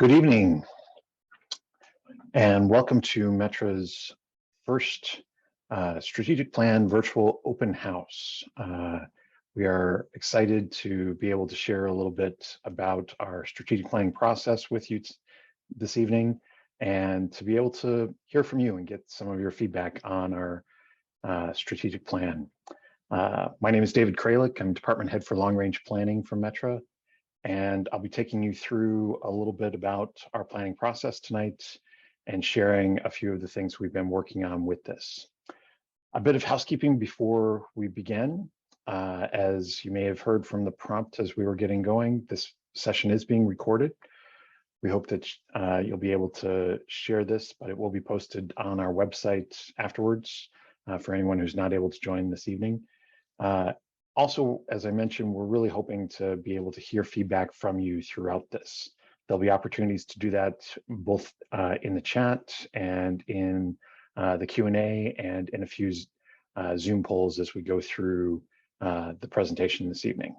Good evening, and welcome to Metra's first strategic plan virtual open house. We are excited to be able to share a little bit about our strategic planning process with you this evening, and to be able to hear from you and get some of your feedback on our strategic plan. My name is David Kralik. I'm Department Head for Long Range Planning for Metra. And I'll be taking you through a little bit about our planning process tonight and sharing a few of the things we've been working on with this. A bit of housekeeping before we begin. As you may have heard from the prompt as we were getting going, this session is being recorded. We hope that you'll be able to share this, but it will be posted on our website afterwards for anyone who's not able to join this evening. Also, as I mentioned, we're really hoping to be able to hear feedback from you throughout this. There'll be opportunities to do that both in the chat and in the Q&A and in a few Zoom polls as we go through the presentation this evening.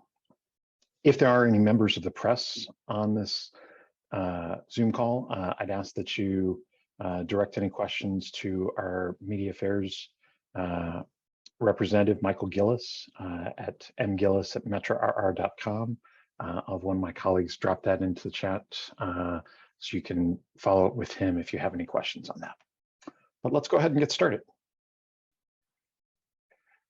If there are any members of the press on this Zoom call, I'd ask that you direct any questions to our media affairs representative, Michael Gillis, at mgillis@metrarr.com. I'll have one of my colleagues drop that into the chat so you can follow up with him if you have any questions on that. But let's go ahead and get started.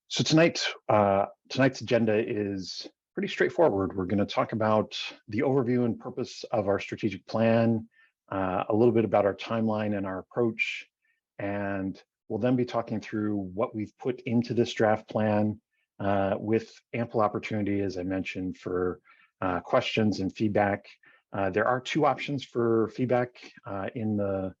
So tonight's agenda is pretty straightforward. We're going to talk about the overview and purpose of our strategic plan, a little bit about our timeline and our approach, and we'll then be talking through what we've put into this draft plan with ample opportunity, as I mentioned, for questions and feedback. There are two options for feedback in the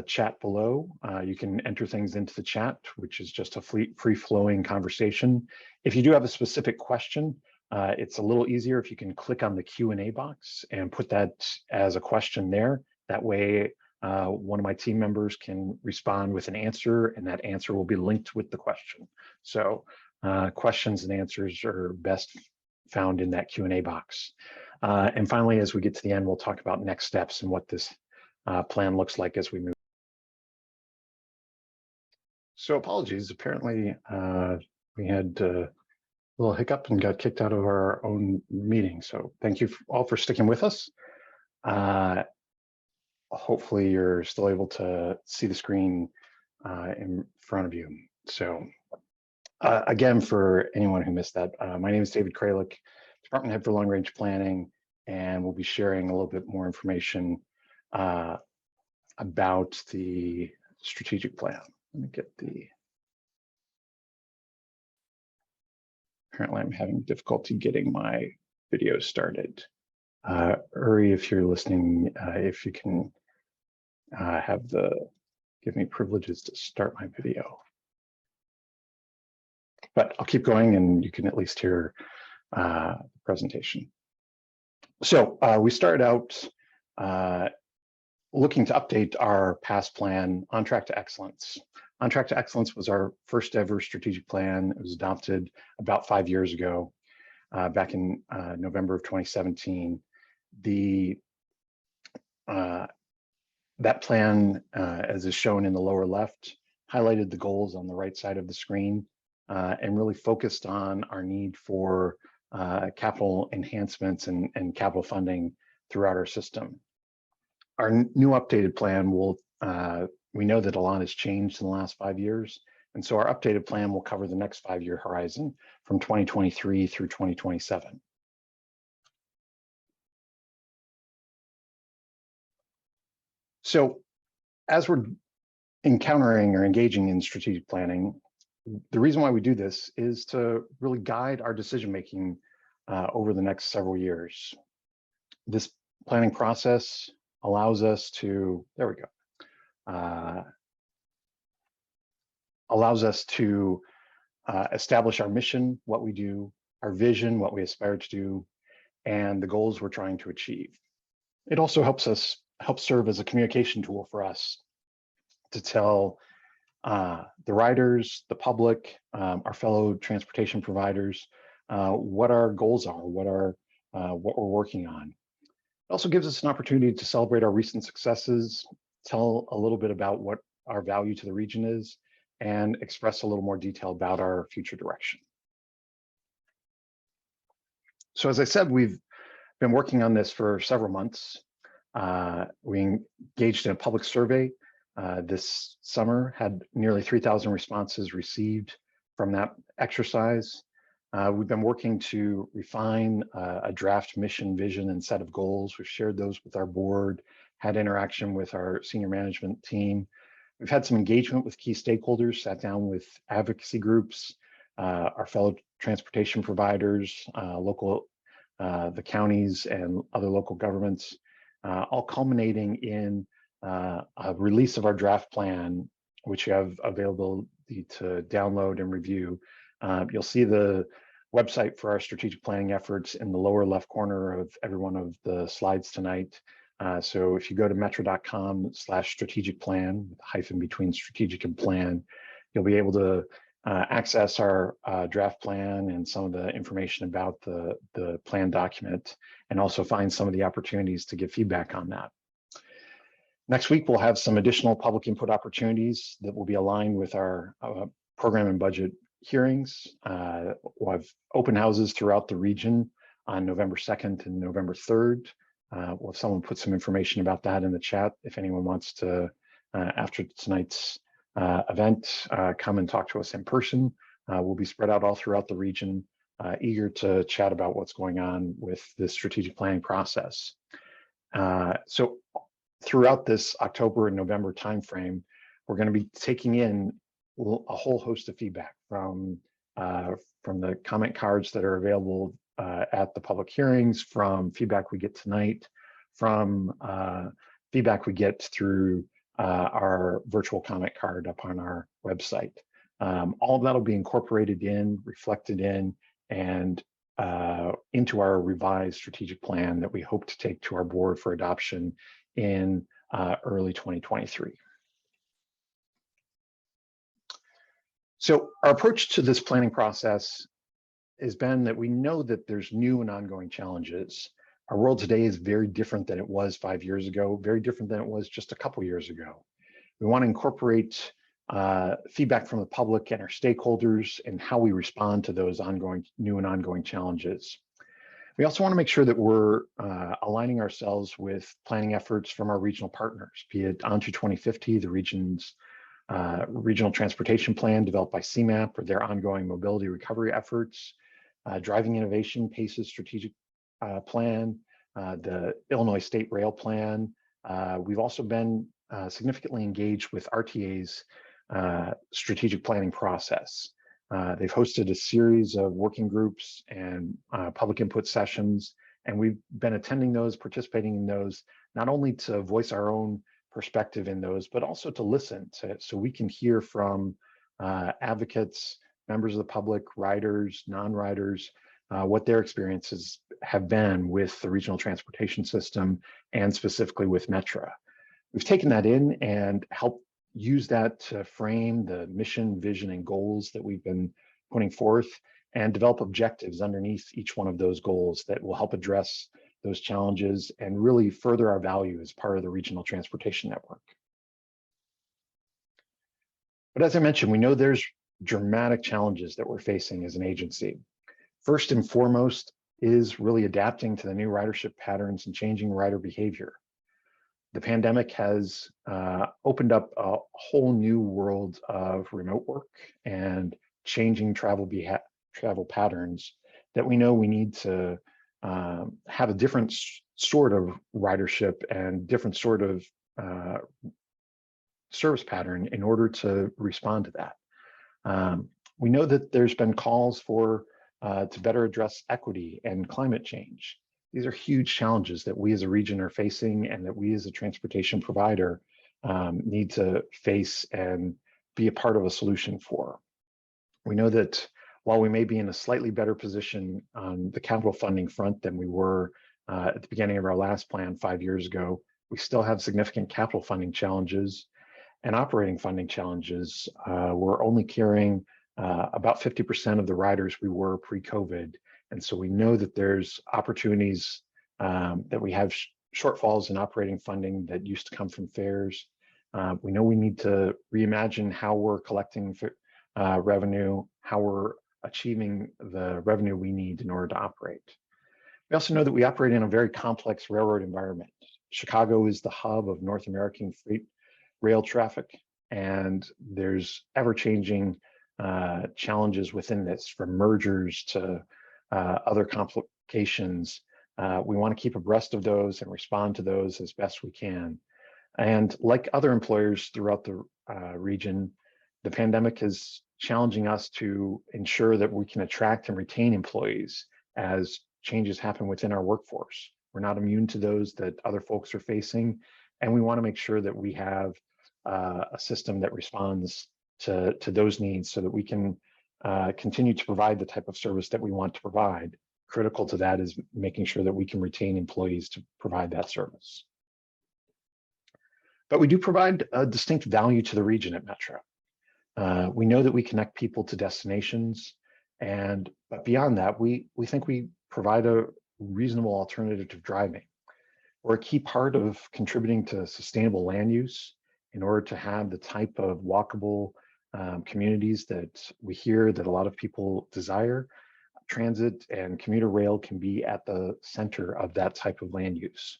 chat below. You can enter things into the chat, which is just a free-flowing conversation. If you do have a specific question, it's a little easier if you can click on the Q&A box and put that as a question there. That way, one of my team members can respond with an answer, and that answer will be linked with the question. So questions and answers are best found in that Q&A box. And finally, as we get to the end, we'll talk about next steps and what this plan looks like as we move. So apologies, apparently we had a little hiccup and got kicked out of our own meeting. So thank you all for sticking with us. Hopefully you're still able to see the screen in front of you. So again, for anyone who missed that, my name is David Kralik, Department Head for Long Range Planning, and we'll be sharing a little bit more information about the strategic plan. Let me get apparently I'm having difficulty getting my video started. Uri, if you're listening, if you can give me privileges to start my video. But I'll keep going and you can at least hear the presentation. So we started out looking to update our past plan, On Track to Excellence. On Track to Excellence was our first ever strategic plan. It was adopted about 5 years ago, back in November of 2017. That plan, as is shown in the lower left, highlighted the goals on the right side of the screen and really focused on our need for capital enhancements and capital funding throughout our system. Our new updated plan we know that a lot has changed in the last 5 years, and so our updated plan will cover the next 5-year horizon from 2023 through 2027. So as we're encountering or engaging in strategic planning, the reason why we do this is to really guide our decision-making over the next several years. This planning process allows us to, establish our mission, what we do, our vision, what we aspire to do, and the goals we're trying to achieve. It also helps serve as a communication tool for us to tell the riders, the public, our fellow transportation providers, what our goals are, what we're working on. It also gives us an opportunity to celebrate our recent successes, tell a little bit about what our value to the region is, and express a little more detail about our future direction. So as I said, we've been working on this for several months. We engaged in a public survey this summer, had nearly 3,000 responses received from that exercise. We've been working to refine a draft mission, vision, and set of goals. We've shared those with our board, had interaction with our senior management team. We've had some engagement with key stakeholders, sat down with advocacy groups, our fellow transportation providers, the counties and other local governments, all culminating in a release of our draft plan, which you have availability to download and review. You'll see the website for our strategic planning efforts in the lower left corner of every one of the slides tonight. So if you go to metra.com/strategic plan, with a hyphen between strategic and plan, you'll be able to access our draft plan and some of the information about the plan document, and also find some of the opportunities to give feedback on that. Next week, we'll have some additional public input opportunities that will be aligned with our program and budget hearings. We'll have open houses throughout the region on November 2nd and November 3rd. We'll have someone put some information about that in the chat if anyone wants to, after tonight's event, come and talk to us in person. We'll be spread out all throughout the region, eager to chat about what's going on with the strategic planning process. So throughout this October and November timeframe, we're going to be taking in a whole host of feedback from the comment cards that are available at the public hearings, from feedback we get tonight, from feedback we get through our virtual comment card up on our website. All of that will be incorporated in, reflected in, and into our revised strategic plan that we hope to take to our board for adoption in early 2023. So our approach to this planning process has been that we know that there's new and ongoing challenges. Our world today is very different than it was 5 years ago, very different than it was just a couple years ago. We want to incorporate feedback from the public and our stakeholders and how we respond to those new and ongoing challenges. We also want to make sure that we're aligning ourselves with planning efforts from our regional partners, be it Onto 2050, the region's regional transportation plan developed by CMAP, or their ongoing mobility recovery efforts, Driving Innovation, PACE's strategic plan, the Illinois State Rail Plan. We've also been significantly engaged with RTA's strategic planning process. They've hosted a series of working groups and public input sessions, and we've been attending those, participating in those, not only to voice our own perspective in those, but also to listen so we can hear from advocates, members of the public, riders, non-riders, what their experiences have been with the regional transportation system and specifically with Metra. We've taken that in and helped use that to frame the mission, vision, and goals that we've been putting forth, and develop objectives underneath each one of those goals that will help address those challenges and really further our value as part of the regional transportation network. But as I mentioned, we know there's dramatic challenges that we're facing as an agency. First and foremost is really adapting to the new ridership patterns and changing rider behavior. The pandemic has opened up a whole new world of remote work and changing travel patterns that we know we need to have a different sort of ridership and different sort of service pattern in order to respond to that. We know that there's been calls for to better address equity and climate change. These are huge challenges that we as a region are facing and that we as a transportation provider need to face and be a part of a solution for. We know that while we may be in a slightly better position on the capital funding front than we were at the beginning of our last plan 5 years ago, we still have significant capital funding challenges and operating funding challenges. We're only carrying about 50% of the riders we were pre-COVID. And so we know that there's opportunities that we have shortfalls in operating funding that used to come from fares. We know we need to reimagine how we're collecting revenue, how we're achieving the revenue we need in order to operate. We also know that we operate in a very complex railroad environment. Chicago is the hub of North American freight rail traffic, and there's ever-changing challenges within this, from mergers to other complications. We want to keep abreast of those and respond to those as best we can. And like other employers throughout the region, the pandemic is challenging us to ensure that we can attract and retain employees as changes happen within our workforce. We're not immune to those that other folks are facing, and we want to make sure that we have a system that responds to those needs so that we can continue to provide the type of service that we want to provide. Critical to that is making sure that we can retain employees to provide that service. But we do provide a distinct value to the region at Metra. We know that we connect people to destinations, but beyond that, we think we provide a reasonable alternative to driving. We're a key part of contributing to sustainable land use in order to have the type of walkable communities that we hear that a lot of people desire. Transit and commuter rail can be at the center of that type of land use.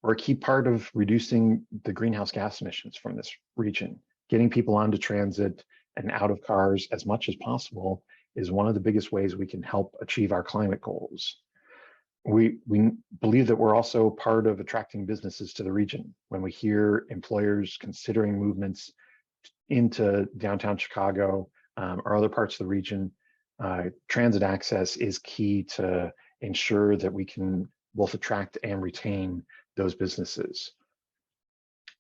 We're a key part of reducing the greenhouse gas emissions from this region. Getting people onto transit and out of cars as much as possible is one of the biggest ways we can help achieve our climate goals. We believe that we're also part of attracting businesses to the region. When we hear employers considering movements into downtown Chicago or other parts of the region, transit access is key to ensure that we can both attract and retain those businesses.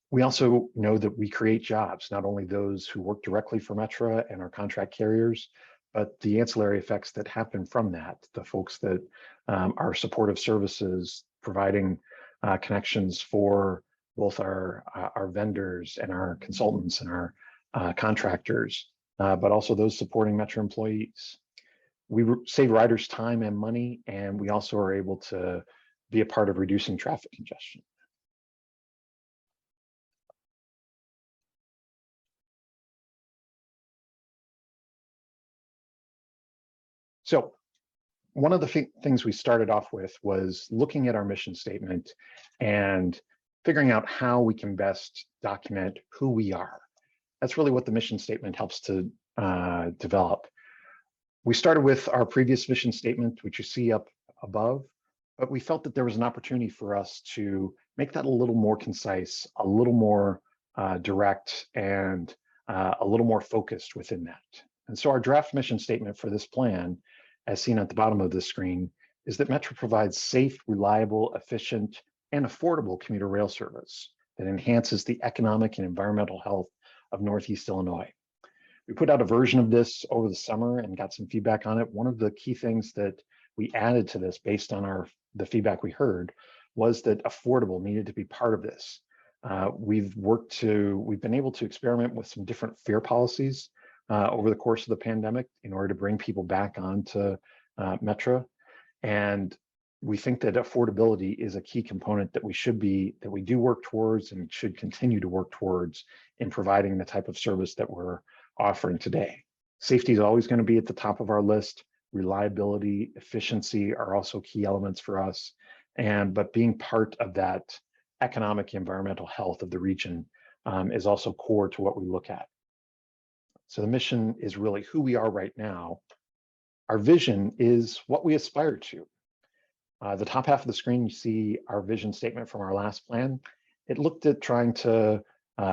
We also know that we create jobs, not only those who work directly for Metra and our contract carriers, but the ancillary effects that happen from that, the folks that are supportive services, providing connections for both our vendors and our consultants and our contractors, but also those supporting Metra employees. We save riders time and money, and we also are able to be a part of reducing traffic congestion. So one of the things we started off with was looking at our mission statement and figuring out how we can best document who we are. That's really what the mission statement helps to develop. We started with our previous mission statement, which you see up above, but we felt that there was an opportunity for us to make that a little more concise, a little more direct, and a little more focused within that. And so our draft mission statement for this plan, as seen at the bottom of this screen, is that Metra provides safe, reliable, efficient, and affordable commuter rail service that enhances the economic and environmental health of Northeast Illinois. We put out a version of this over the summer and got some feedback on it. One of the key things that we added to this based on the feedback we heard was that affordable needed to be part of this. We've been able to experiment with some different fare policies over the course of the pandemic in order to bring people back onto Metra. And we think that affordability is a key component that we do work towards and should continue to work towards in providing the type of service that we're offering today. Safety is always going to be at the top of our list. Reliability, efficiency are also key elements for us. But being part of that economic and environmental health of the region is also core to what we look at. So the mission is really who we are right now. Our vision is what we aspire to. The top half of the screen, you see our vision statement from our last plan. It looked at trying to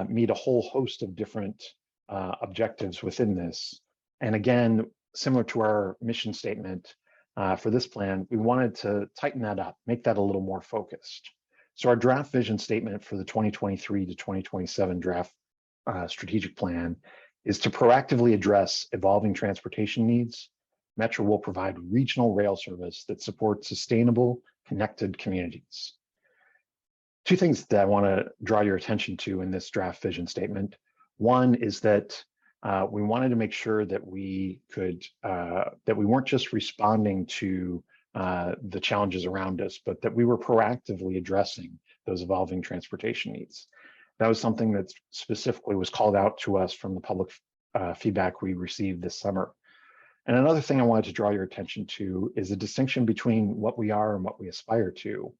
meet a whole host of different objectives within this. And again, similar to our mission statement for this plan, we wanted to tighten that up, make that a little more focused. So our draft vision statement for the 2023 to 2027 draft strategic plan is to proactively address evolving transportation needs. Metra will provide regional rail service that supports sustainable, connected communities. Two things that I want to draw your attention to in this draft vision statement. One is that we wanted to make sure that we weren't just responding to the challenges around us, but that we were proactively addressing those evolving transportation needs. That was something that specifically was called out to us from the public feedback we received this summer. And another thing I wanted to draw your attention to is a distinction between what we are and what we aspire to.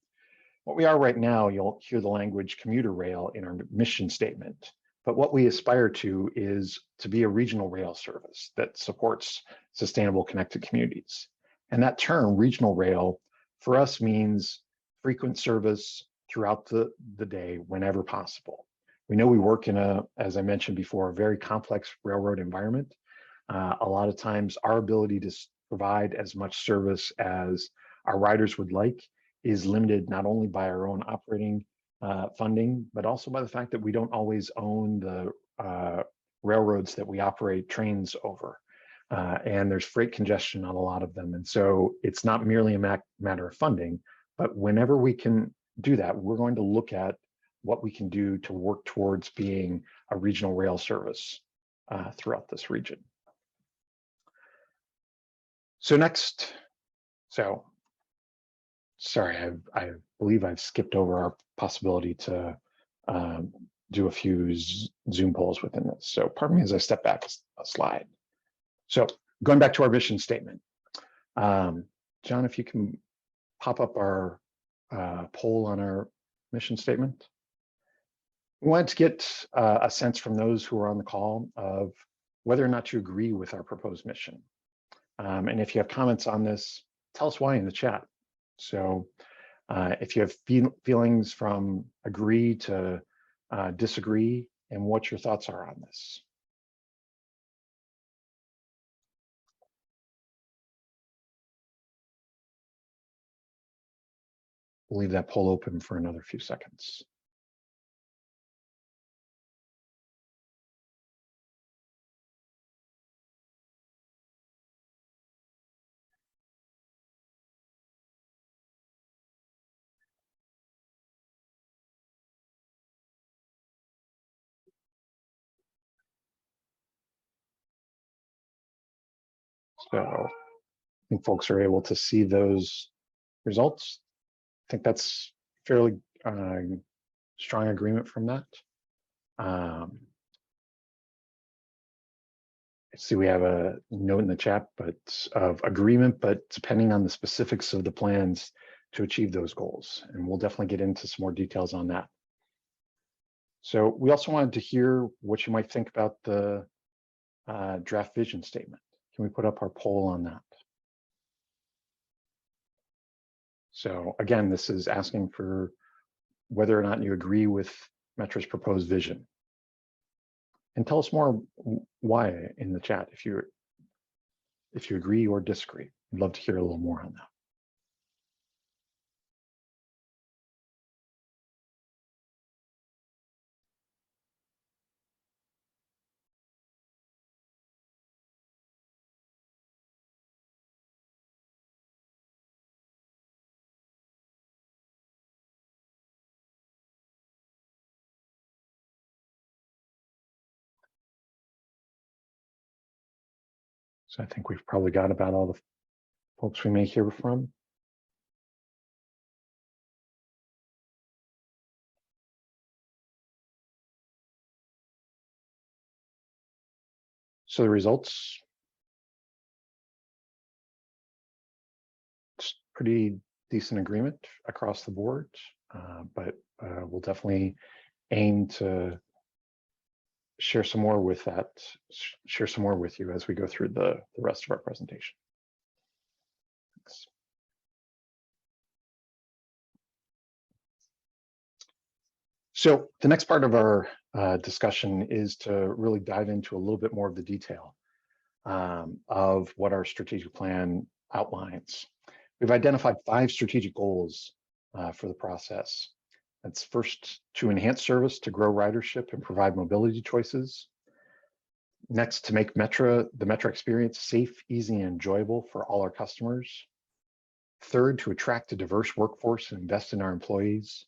What we are right now, you'll hear the language commuter rail in our mission statement. But what we aspire to is to be a regional rail service that supports sustainable connected communities. And that term, regional rail, for us means frequent service throughout the day whenever possible. We know we work in as I mentioned before, a very complex railroad environment. A lot of times our ability to provide as much service as our riders would like is limited not only by our own operating funding, but also by the fact that we don't always own the railroads that we operate trains over. And there's freight congestion on a lot of them. And so it's not merely a matter of funding, but whenever we can do that, we're going to look at what we can do to work towards being a regional rail service throughout this region. So next, sorry, I believe I've skipped over our possibility to do a few Zoom polls within this. So pardon me as I step back a slide. So going back to our mission statement, John, if you can pop up our poll on our mission statement. We wanted to get a sense from those who are on the call of whether or not you agree with our proposed mission. And if you have comments on this, tell us why in the chat. So if you have feelings from agree to disagree, and what your thoughts are on this. We'll leave that poll open for another few seconds. So I think folks are able to see those results. I think that's fairly strong agreement from that. I see we have a note in the chat, but of agreement, but depending on the specifics of the plans to achieve those goals. And we'll definitely get into some more details on that. So we also wanted to hear what you might think about the draft vision statement. Can we put up our poll on that? So again, this is asking for whether or not you agree with Metra's proposed vision. And tell us more why in the chat if you agree or disagree. I'd love to hear a little more on that. So I think we've probably got about all the folks we may hear from. So the results, it's pretty decent agreement across the board, but we'll definitely aim to share some more with you as we go through the rest of our presentation. Thanks. So the next part of our discussion is to really dive into a little bit more of the detail of what our strategic plan outlines. We've identified 5 strategic goals for the process. That's first, to enhance service to grow ridership and provide mobility choices. Next, to make the Metra experience safe, easy, and enjoyable for all our customers. Third, to attract a diverse workforce and invest in our employees.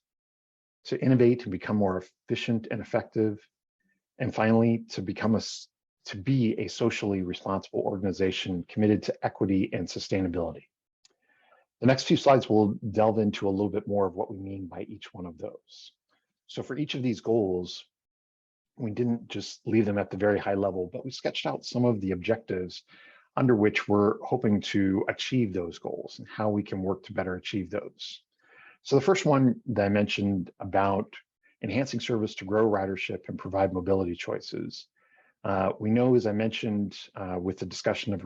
To innovate and become more efficient and effective. And finally, to be a socially responsible organization committed to equity and sustainability. The next few slides will delve into a little bit more of what we mean by each one of those. So for each of these goals, we didn't just leave them at the very high level, but we sketched out some of the objectives under which we're hoping to achieve those goals and how we can work to better achieve those. So the first one that I mentioned about enhancing service to grow ridership and provide mobility choices. We know, as I mentioned with the discussion of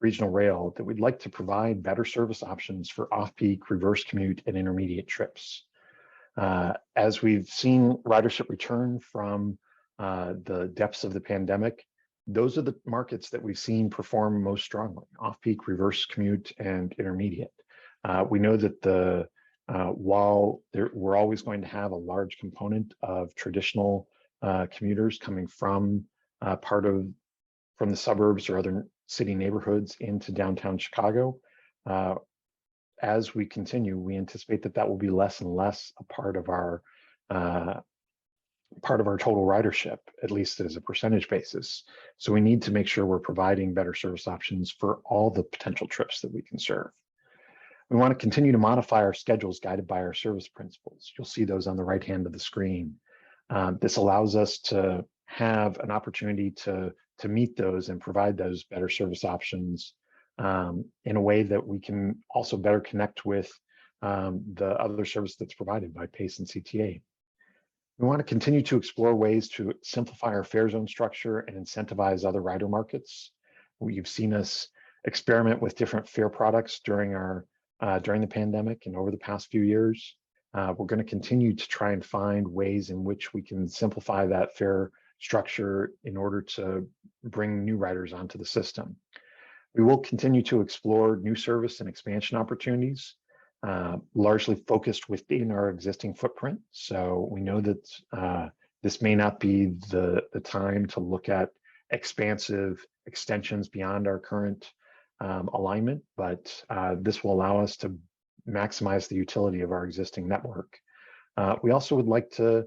regional rail, that we'd like to provide better service options for off-peak, reverse commute, and intermediate trips. As we've seen ridership return from the depths of the pandemic, those are the markets that we've seen perform most strongly: off-peak, reverse commute, and intermediate. We know that while we're always going to have a large component of traditional commuters coming from from the suburbs or other city neighborhoods into downtown Chicago, as we continue, we anticipate that will be less and less a part of our total ridership, at least as a percentage basis. So we need to make sure we're providing better service options for all the potential trips that we can serve. We want to continue to modify our schedules guided by our service principles. You'll see those on the right hand of the screen. This allows us to have an opportunity to meet those and provide those better service options in a way that we can also better connect with the other service that's provided by PACE and CTA. We want to continue to explore ways to simplify our fare zone structure and incentivize other rider markets. You've seen us experiment with different fare products during the pandemic and over the past few years. We're going to continue to try and find ways in which we can simplify that fare structure in order to bring new riders onto the system. We will continue to explore new service and expansion opportunities, largely focused within our existing footprint. So we know that this may not be the time to look at expansive extensions beyond our current alignment, but this will allow us to maximize the utility of our existing network. We also would like to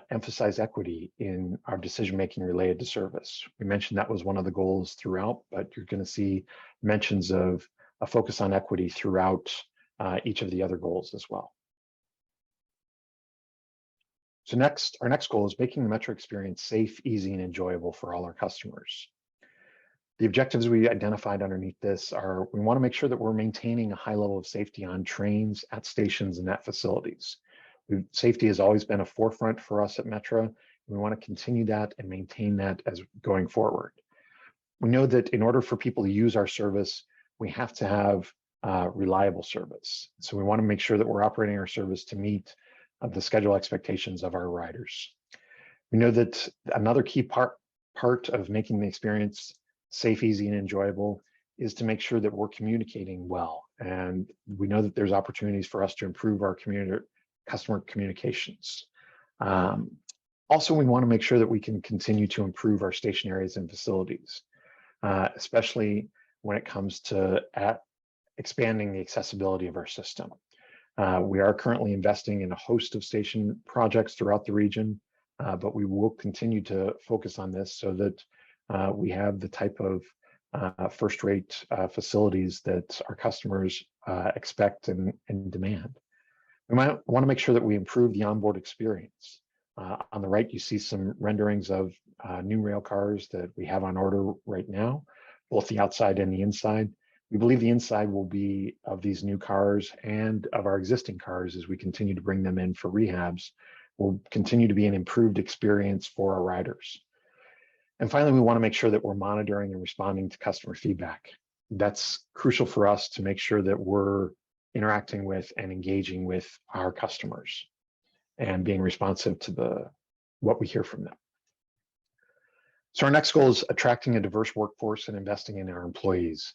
emphasize equity in our decision-making related to service. We mentioned that was one of the goals throughout, but you're going to see mentions of a focus on equity throughout each of the other goals as well. So our next goal is making the Metra experience safe, easy, and enjoyable for all our customers. The objectives we identified underneath this are: we want to make sure that we're maintaining a high level of safety on trains, at stations, and at facilities. Safety has always been a forefront for us at Metra, and we want to continue that and maintain that as going forward. We know that in order for people to use our service, we have to have reliable service. So we want to make sure that we're operating our service to meet the schedule expectations of our riders. We know that another key part of making the experience safe, easy, and enjoyable is to make sure that we're communicating well. And we know that there's opportunities for us to improve our customer communications. Also, we want to make sure that we can continue to improve our station areas and facilities, especially when it comes to expanding the accessibility of our system. We are currently investing in a host of station projects throughout the region, but we will continue to focus on this so that we have the type of first-rate facilities that our customers expect and demand. We might want to make sure that we improve the onboard experience. On the right, you see some renderings of new rail cars that we have on order right now, both the outside and the inside. We believe the inside will be of these new cars and of our existing cars as we continue to bring them in for rehabs, will continue to be an improved experience for our riders. And finally, we want to make sure that we're monitoring and responding to customer feedback. That's crucial for us to make sure that we're interacting with and engaging with our customers and being responsive to what we hear from them. So our next goal is attracting a diverse workforce and investing in our employees.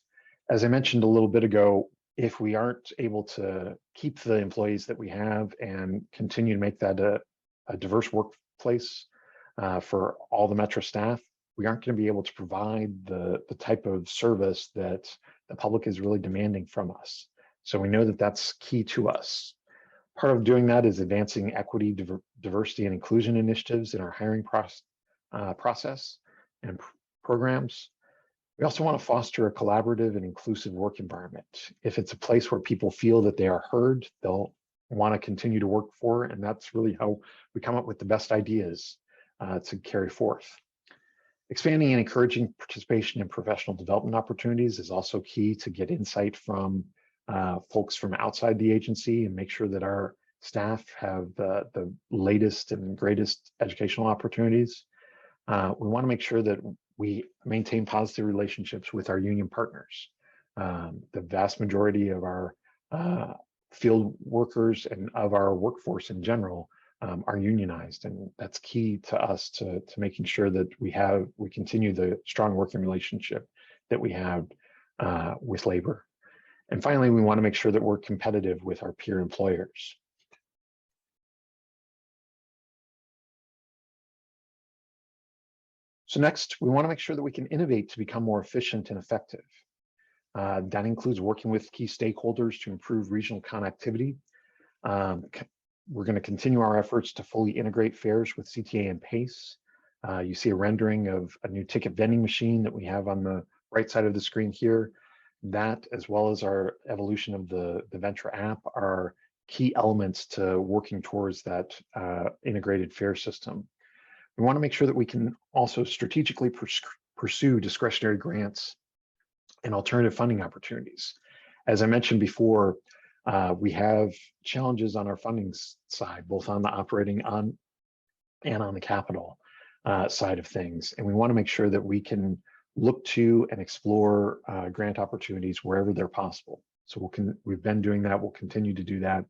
As I mentioned a little bit ago, if we aren't able to keep the employees that we have and continue to make that a diverse workplace for all the Metra staff, we aren't going to be able to provide the type of service that the public is really demanding from us. So we know that that's key to us. Part of doing that is advancing equity, diversity, and inclusion initiatives in our hiring process and programs. We also want to foster a collaborative and inclusive work environment. If it's a place where people feel that they are heard, they'll want to continue to work for, and that's really how we come up with the best ideas to carry forth. Expanding and encouraging participation in professional development opportunities is also key to get insight from folks from outside the agency and make sure that our staff have the latest and greatest educational opportunities. We want to make sure that we maintain positive relationships with our union partners. The vast majority of our field workers and of our workforce in general are unionized, and that's key to us to making sure that we continue the strong working relationship that we have with labor. And finally, we want to make sure that we're competitive with our peer employers. So next, we want to make sure that we can innovate to become more efficient and effective. That includes working with key stakeholders to improve regional connectivity. We're going to continue our efforts to fully integrate fares with CTA and PACE. You see a rendering of a new ticket vending machine that we have on the right side of the screen here. That, as well as our evolution of the Metra app, are key elements to working towards that integrated fare system. We want to make sure that we can also strategically pursue discretionary grants and alternative funding opportunities. As I mentioned before, we have challenges on our funding side, both on the operating and on the capital side of things. And we want to make sure that we can look to and explore grant opportunities wherever they're possible. So we've been doing that. We'll continue to do that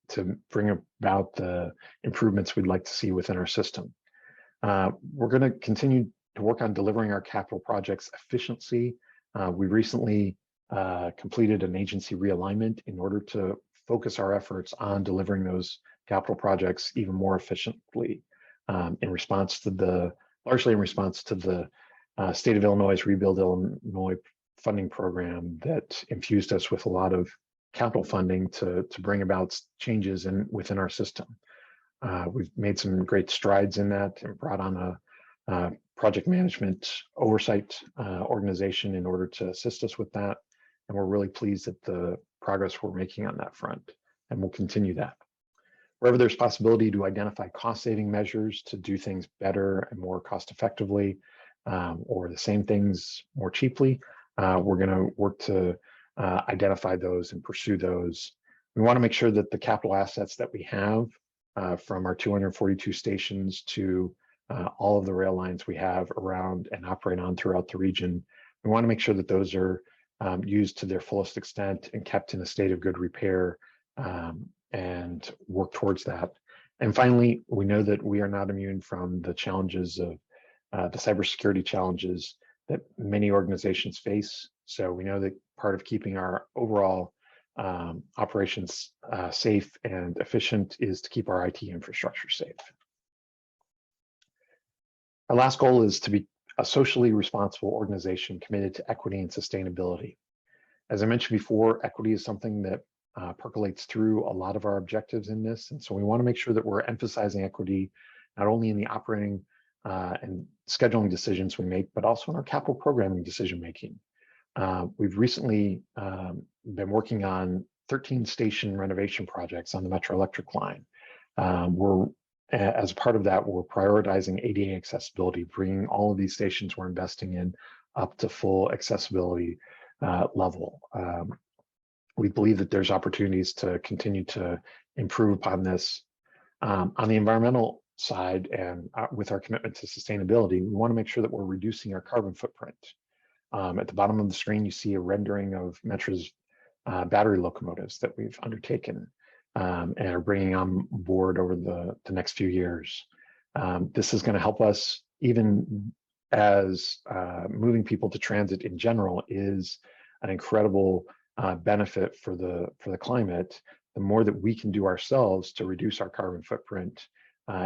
to bring about the improvements we'd like to see within our system. We're going to continue to work on delivering our capital projects efficiency. We recently completed an agency realignment in order to focus our efforts on delivering those capital projects even more efficiently largely in response to the State of Illinois' Rebuild Illinois funding program that infused us with a lot of capital funding to bring about changes within our system. We've made some great strides in that and brought on a project management oversight organization in order to assist us with that. And we're really pleased at the progress we're making on that front, and we'll continue that. Wherever there's possibility to identify cost-saving measures to do things better and more cost-effectively, or the same things more cheaply, we're going to work to identify those and pursue those. We want to make sure that the capital assets that we have, from our 242 stations to all of the rail lines we have around and operate on throughout the region, we want to make sure that those are used to their fullest extent and kept in a state of good repair, and work towards that. And finally, we know that we are not immune from the challenges of the cybersecurity challenges that many organizations face. So we know that part of keeping our overall operations safe and efficient is to keep our IT infrastructure safe. Our last goal is to be a socially responsible organization committed to equity and sustainability. As I mentioned before, equity is something that percolates through a lot of our objectives in this. And so we want to make sure that we're emphasizing equity, not only in the operating and scheduling decisions we make, but also in our capital programming decision-making. We've recently been working on 13 station renovation projects on the Metra electric line. As part of that, we're prioritizing ADA accessibility, bringing all of these stations we're investing in up to full accessibility level. We believe that there's opportunities to continue to improve upon this. On the environmental side, and with our commitment to sustainability, we want to make sure that we're reducing our carbon footprint. At the bottom of the screen, you see a rendering of Metra's battery locomotives that we've undertaken and are bringing on board over the next few years. This is going to help us, even as moving people to transit in general is an incredible benefit for the climate. The more that we can do ourselves to reduce our carbon footprint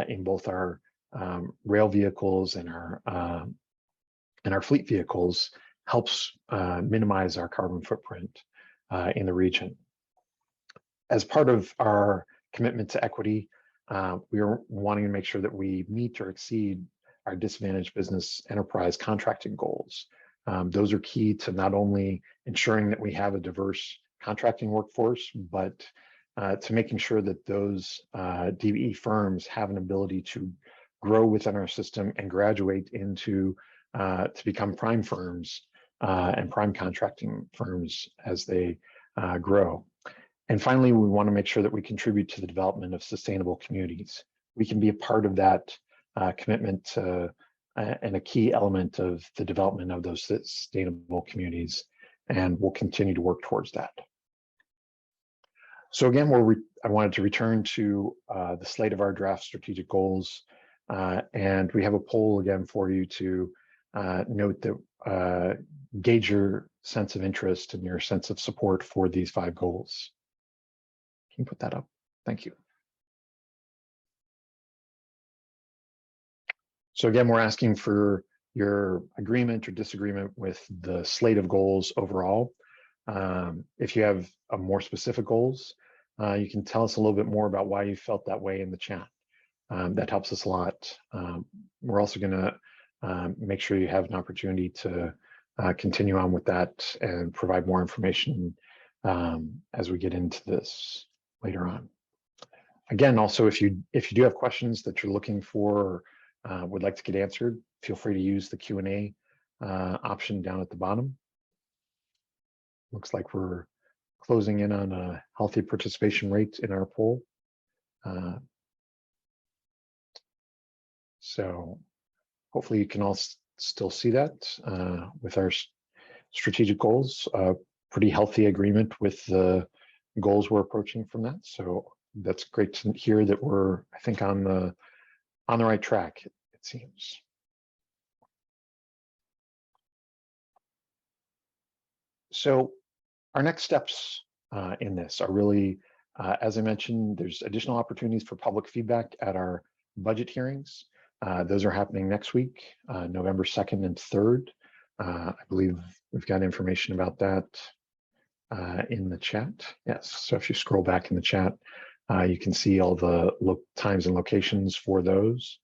in both our rail vehicles and our fleet vehicles helps minimize our carbon footprint in the region. As part of our commitment to equity, we are wanting to make sure that we meet or exceed our disadvantaged business enterprise contracting goals. Those are key to not only ensuring that we have a diverse contracting workforce, but to making sure that those DBE firms have an ability to grow within our system and graduate into to become prime firms and prime contracting firms as they grow. And finally, we want to make sure that we contribute to the development of sustainable communities. We can be a part of that commitment and a key element of the development of those sustainable communities, and we'll continue to work towards that. So again, I wanted to return to the slate of our draft strategic goals, and we have a poll again for you to note that gauge your sense of interest and your sense of support for these 5 goals. Can you put that up? Thank you. So again, we're asking for your agreement or disagreement with the slate of goals overall. If you have more specific goals, you can tell us a little bit more about why you felt that way in the chat. That helps us a lot. We're also going to make sure you have an opportunity to continue on with that and provide more information as we get into this later on. Again, also, if you do have questions that you're looking for or would like to get answered, feel free to use the Q&A option down at the bottom. Looks like we're closing in on a healthy participation rate in our poll. So hopefully you can all still see that with our strategic goals. Pretty healthy agreement with the goals we're approaching from that. So that's great to hear that we're, I think, on the right track, it seems. So our next steps in this are really, as I mentioned, there's additional opportunities for public feedback at our budget hearings. Those are happening next week, November 2nd and 3rd. I believe we've got information about that in the chat. Yes, so if you scroll back in the chat, you can see all the times and locations for those.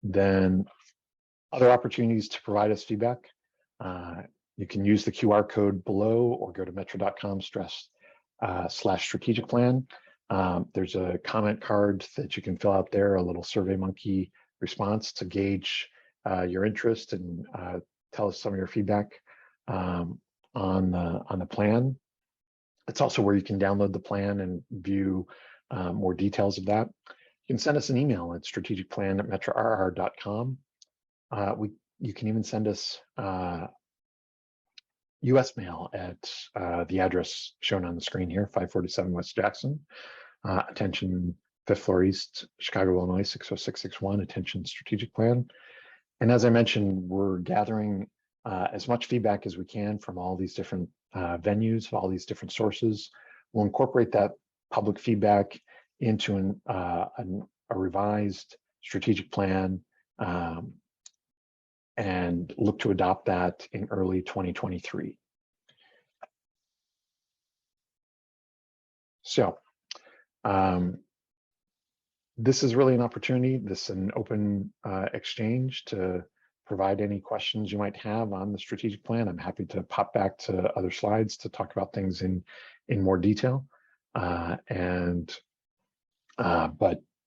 Then other opportunities to provide us feedback. You can use the QR code below or go to metra.com/strategic plan. There's a comment card that you can fill out there, a little SurveyMonkey response to gauge your interest and tell us some of your feedback on the plan. It's also where you can download the plan and view more details of that. You can send us an email at strategicplan@metrarr.com. You can even send us US mail at the address shown on the screen here, 547 West Jackson. Attention 5th floor East, Chicago, Illinois, 60661, attention strategic plan. And as I mentioned, we're gathering as much feedback as we can from all these different venues, all these different sources. We'll incorporate that public feedback into a revised strategic plan and look to adopt that in early 2023. So this is really an opportunity. This is an open exchange to provide any questions you might have on the strategic plan. I'm happy to pop back to other slides to talk about things in more detail. But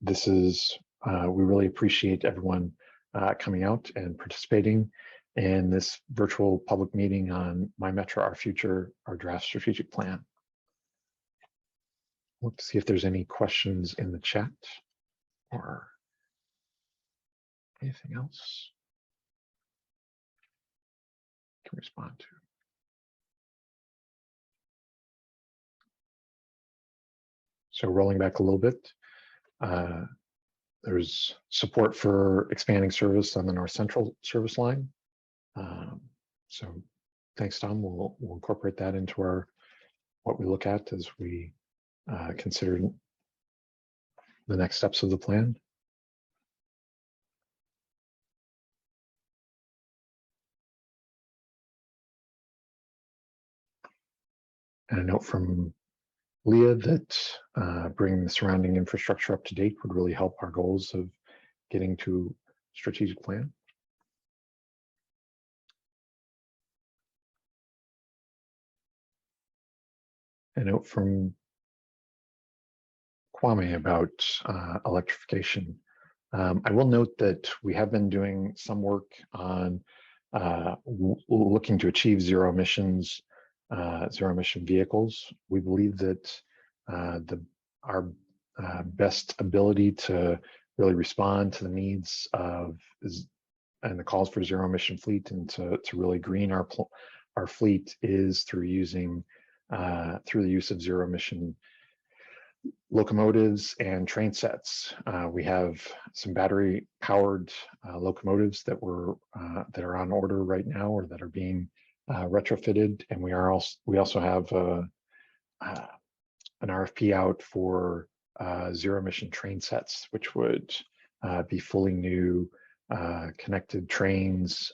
this is, we really appreciate everyone coming out and participating in this virtual public meeting on My Metra, Our Future, our draft strategic plan. Let's see if there's any questions in the chat or anything else I can respond to. So rolling back a little bit, there's support for expanding service on the North Central service line. So thanks, Tom. We'll incorporate that into what we look at as we consider the next steps of the plan. And a note from Leah that bringing the surrounding infrastructure up to date would really help our goals of getting to strategic plan. a note from Kwame about electrification. I will note that we have been doing some work on looking to achieve zero emission vehicles. We believe that our best ability to really respond to the needs of and the calls for zero emission fleet and to really green our fleet is through using through the use of zero emission locomotives and train sets. We have some battery powered locomotives that are on order right now or that are being retrofitted, and we also have an RFP out for zero emission train sets, which would be fully new connected trains,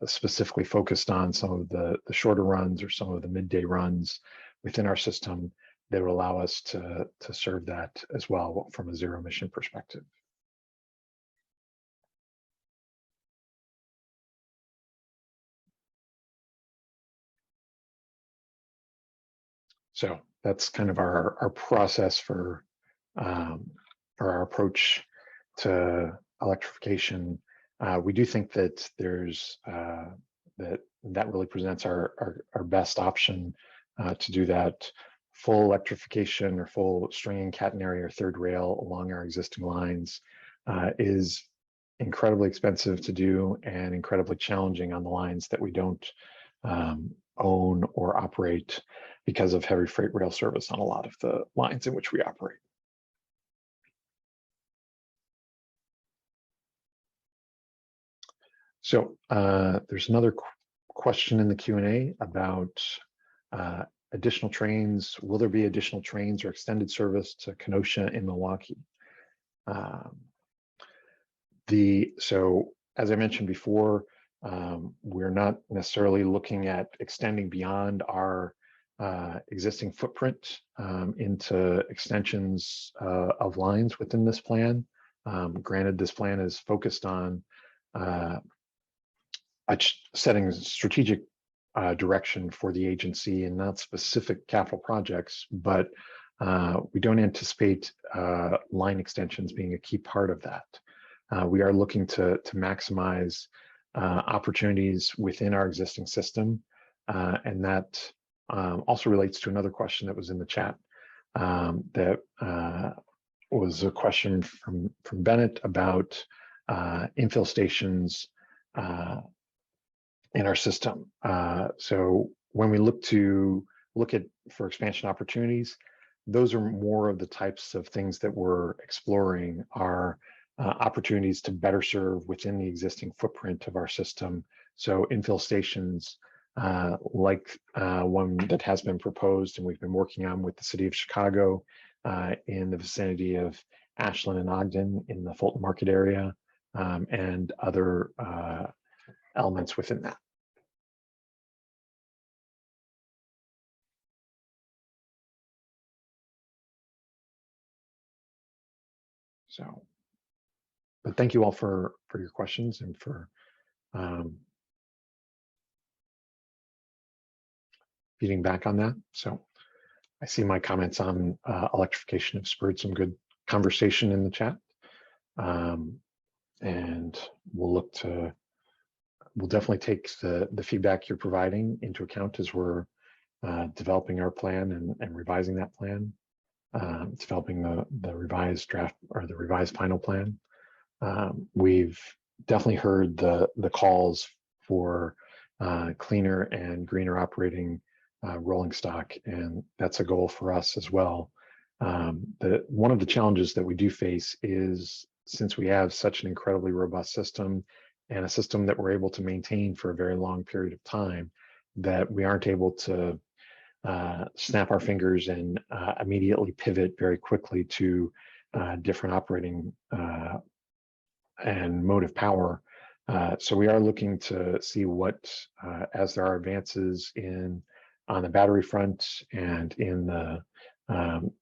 specifically focused on some of the shorter runs or some of the midday runs within our system that will allow us to serve that as well from a zero emission perspective. So that's kind of our process for our approach to electrification. We do think that there's that really presents our best option to do that. Full electrification or full stringing catenary or third rail along our existing lines is incredibly expensive to do and incredibly challenging on the lines that we don't own or operate because of heavy freight rail service on a lot of the lines in which we operate. So there's another question in the Q&A about additional trains. Will there be additional trains or extended service to Kenosha and Milwaukee? So as I mentioned before, we're not necessarily looking at extending beyond our existing footprint into extensions of lines within this plan. Granted, this plan is focused on setting strategic direction for the agency and not specific capital projects, but we don't anticipate line extensions being a key part of that. We are looking to maximize opportunities within our existing system, and that also relates to another question that was in the chat. That was a question from Bennett about infill stations in our system. So when we look for expansion opportunities, those are more of the types of things that we're exploring are opportunities to better serve within the existing footprint of our system. So infill stations like one that has been proposed and we've been working on with the city of Chicago in the vicinity of Ashland and Ogden in the Fulton Market area, and other elements within that. So, but thank you all for your questions and for feeding back on that. So I see my comments on electrification have spurred some good conversation in the chat. And we'll definitely take the feedback you're providing into account as we're developing our plan and revising that plan, developing the revised draft or the revised final plan. We've definitely heard the calls for cleaner and greener operating rolling stock, and that's a goal for us as well. One of the challenges that we do face is, since we have such an incredibly robust system and a system that we're able to maintain for a very long period of time, that we aren't able to snap our fingers and immediately pivot very quickly to different operating and motive power. So we are looking to see what, as there are advances on the battery front and in the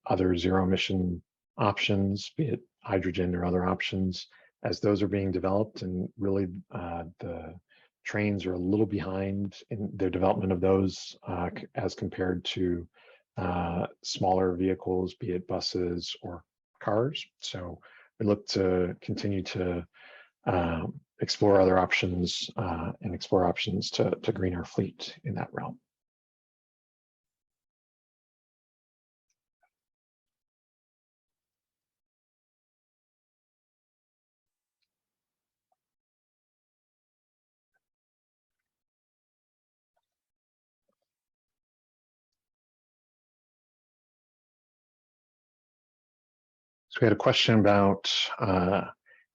other zero emission options, be it hydrogen or other options, as those are being developed, and really the trains are a little behind in their development of those as compared to smaller vehicles, be it buses or cars. So we look to continue to explore other options and explore options to green our fleet in that realm. So we had a question about,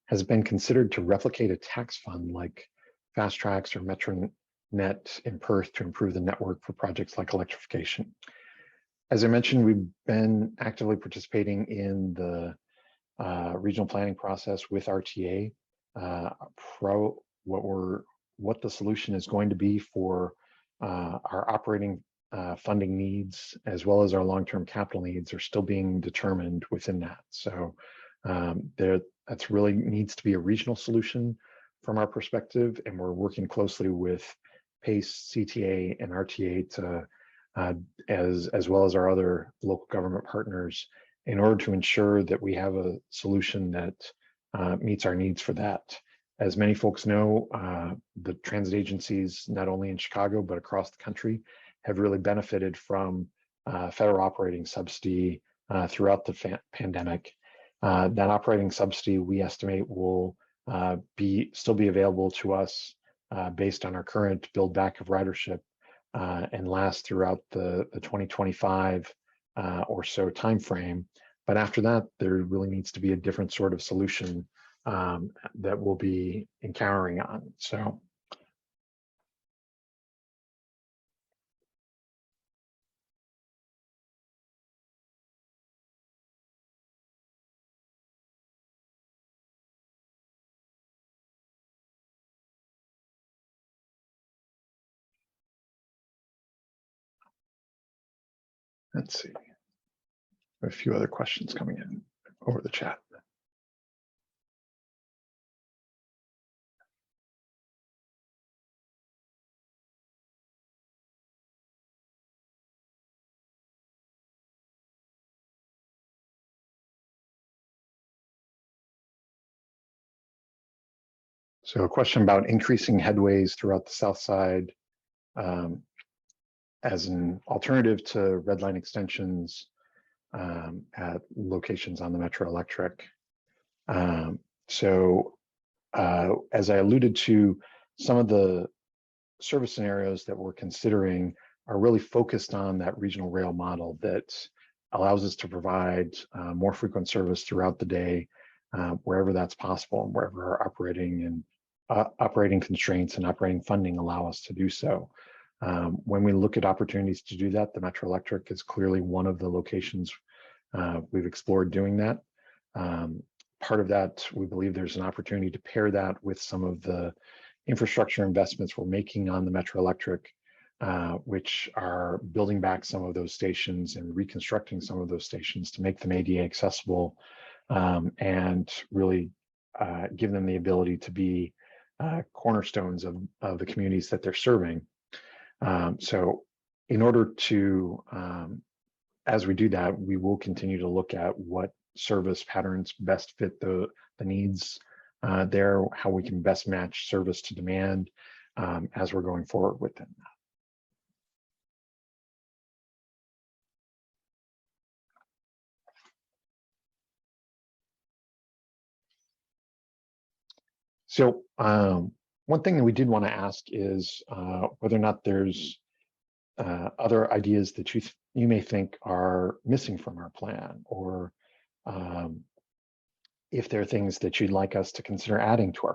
has it been considered to replicate a tax fund like Fast Tracks or Metra Net in Perth to improve the network for projects like electrification? As I mentioned, we've been actively participating in the regional planning process with RTA. What the solution is going to be for our operating funding needs, as well as our long-term capital needs, are still being determined within that. So that's really needs to be a regional solution from our perspective, and we're working closely with PACE, CTA, and RTA to as well as our other local government partners in order to ensure that we have a solution that meets our needs for that. As many folks know, the transit agencies, not only in Chicago, but across the country, have really benefited from federal operating subsidy throughout the pandemic. That operating subsidy, we estimate, will still be available to us based on our current build back of ridership and last throughout the 2025 or so timeframe. But after that, there really needs to be a different sort of solution that we'll be encountering on. So let's see. A few other questions coming in over the chat. So a question about increasing headways throughout the south side as an alternative to red line extensions at locations on the Metro Electric. As I alluded to, some of the service scenarios that we're considering are really focused on that regional rail model that allows us to provide more frequent service throughout the day, wherever that's possible and wherever our operating constraints and operating funding allow us to do so. When we look at opportunities to do that, the Metro Electric is clearly one of the locations we've explored doing that. Part of that, we believe there's an opportunity to pair that with some of the infrastructure investments we're making on the Metro Electric, which are building back some of those stations and reconstructing some of those stations to make them ADA accessible and really give them the ability to be cornerstones of the communities that they're serving. So in order to, as we do that, we will continue to look at what service patterns best fit the needs there, how we can best match service to demand as we're going forward with them. So one thing that we did want to ask is whether or not there's other ideas that you may think are missing from our plan, or if there are things that you'd like us to consider adding to our